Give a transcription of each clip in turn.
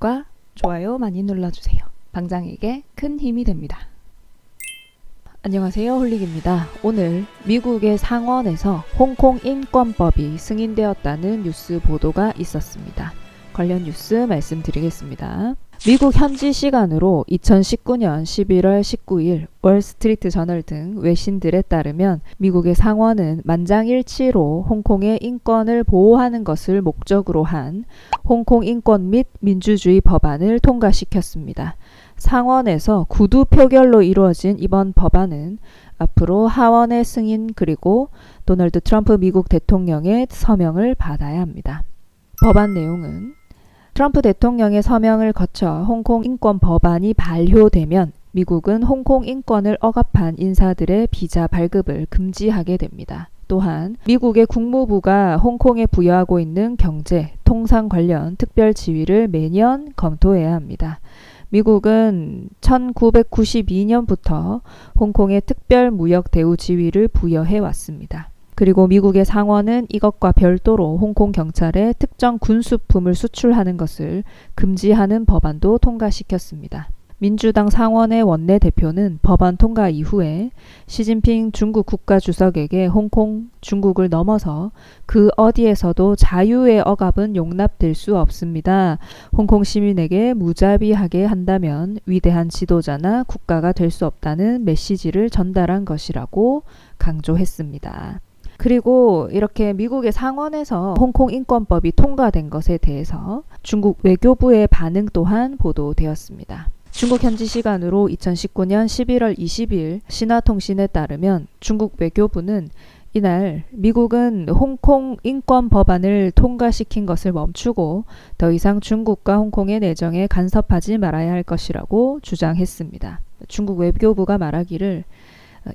구독과 좋아요 많이 눌러주세요. 방장에게 큰 힘이 됩니다. 안녕하세요, 홀릭입니다. 오늘 미국의 상원에서 홍콩 인권법이 승인되었다는 뉴스 보도가 있었습니다. 관련 뉴스 말씀드리겠습니다. 미국 현지 시간으로 2019년 11월 19일 월스트리트 저널 등 외신들에 따르면 미국의 상원은 만장일치로 홍콩의 인권을 보호하는 것을 목적으로 한 홍콩 인권 및 민주주의 법안을 통과시켰습니다. 상원에서 구두 표결로 이루어진 이번 법안은 앞으로 하원의 승인 그리고 도널드 트럼프 미국 대통령의 서명을 받아야 합니다. 법안 내용은 트럼프 대통령의 서명을 거쳐 홍콩 인권 법안이 발효되면 미국은 홍콩 인권을 억압한 인사들의 비자 발급을 금지하게 됩니다. 또한 미국의 국무부가 홍콩에 부여하고 있는 경제, 통상 관련 특별 지위를 매년 검토해야 합니다. 미국은 1992년부터 홍콩에 특별 무역 대우 지위를 부여해 왔습니다. 그리고 미국의 상원은 이것과 별도로 홍콩 경찰에 특정 군수품을 수출하는 것을 금지하는 법안도 통과시켰습니다. 민주당 상원의 원내대표는 법안 통과 이후에 시진핑 중국 국가주석에게 홍콩, 중국을 넘어서 그 어디에서도 자유의 억압은 용납될 수 없습니다. 홍콩 시민에게 무자비하게 한다면 위대한 지도자나 국가가 될 수 없다는 메시지를 전달한 것이라고 강조했습니다. 그리고 이렇게 미국의 상원에서 홍콩 인권법이 통과된 것에 대해서 중국 외교부의 반응 또한 보도되었습니다. 중국 현지 시간으로 2019년 11월 20일 신화통신에 따르면 중국 외교부는 이날 미국은 홍콩 인권 법안을 통과시킨 것을 멈추고 더 이상 중국과 홍콩의 내정에 간섭하지 말아야 할 것이라고 주장했습니다. 중국 외교부가 말하기를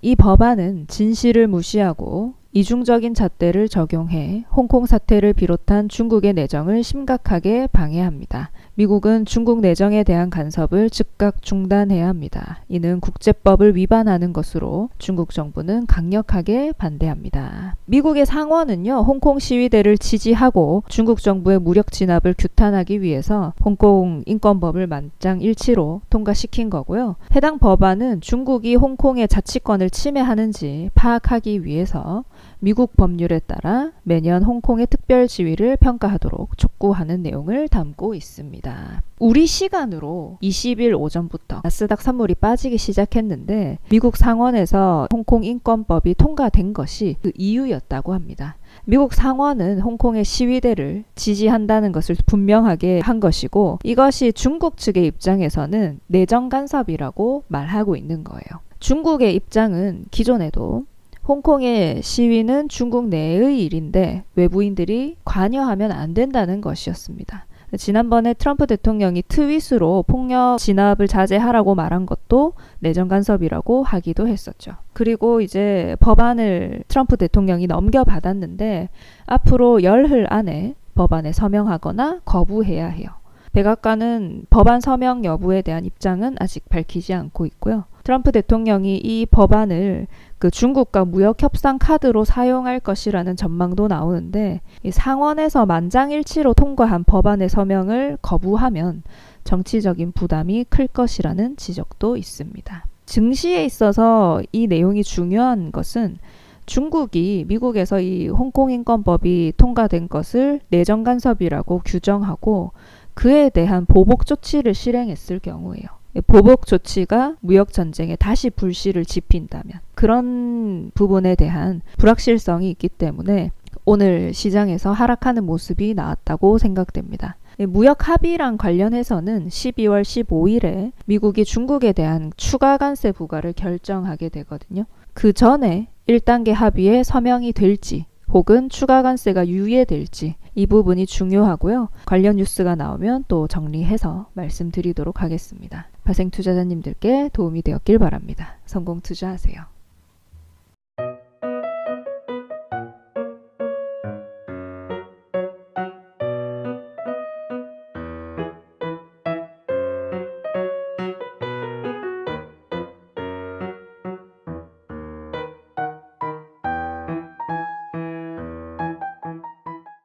이 법안은 진실을 무시하고 이중적인 잣대를 적용해 홍콩 사태를 비롯한 중국의 내정을 심각하게 방해합니다. 미국은 중국 내정에 대한 간섭을 즉각 중단해야 합니다. 이는 국제법을 위반하는 것으로 중국 정부는 강력하게 반대합니다. 미국의 상원은요, 홍콩 시위대를 지지하고 중국 정부의 무력 진압을 규탄하기 위해서 홍콩 인권법을 만장일치로 통과시킨 거고요. 해당 법안은 중국이 홍콩의 자치권을 침해하는지 파악하기 위해서 미국 법률에 따라 매년 홍콩의 특별 지위를 평가하도록 촉구하는 내용을 담고 있습니다. 우리 시간으로 20일 오전부터 나스닥 선물이 빠지기 시작했는데 미국 상원에서 홍콩 인권법이 통과된 것이 그 이유였다고 합니다. 미국 상원은 홍콩의 시위대를 지지한다는 것을 분명하게 한 것이고 이것이 중국 측의 입장에서는 내정 간섭이라고 말하고 있는 거예요. 중국의 입장은 기존에도 홍콩의 시위는 중국 내의 일인데 외부인들이 관여하면 안 된다는 것이었습니다. 지난번에 트럼프 대통령이 트윗으로 폭력 진압을 자제하라고 말한 것도 내정 간섭이라고 하기도 했었죠. 그리고 이제 법안을 트럼프 대통령이 넘겨받았는데 앞으로 열흘 안에 법안에 서명하거나 거부해야 해요. 백악관은 법안 서명 여부에 대한 입장은 아직 밝히지 않고 있고요. 트럼프 대통령이 이 법안을 중국과 무역 협상 카드로 사용할 것이라는 전망도 나오는데 이 상원에서 만장일치로 통과한 법안의 서명을 거부하면 정치적인 부담이 클 것이라는 지적도 있습니다. 증시에 있어서 이 내용이 중요한 것은 중국이 미국에서 이 홍콩 인권법이 통과된 것을 내정 간섭이라고 규정하고 그에 대한 보복 조치를 실행했을 경우예요. 보복 조치가 무역 전쟁에 다시 불씨를 지핀다면 그런 부분에 대한 불확실성이 있기 때문에 오늘 시장에서 하락하는 모습이 나왔다고 생각됩니다. 무역 합의랑 관련해서는 12월 15일에 미국이 중국에 대한 추가 관세 부과를 결정하게 되거든요. 그 전에 1단계 합의에 서명이 될지 혹은 추가 관세가 유예될지 이 부분이 중요하고요. 관련 뉴스가 나오면 또 정리해서 말씀드리도록 하겠습니다. 발생 투자자님들께 도움이 되었길 바랍니다. 성공 투자하세요.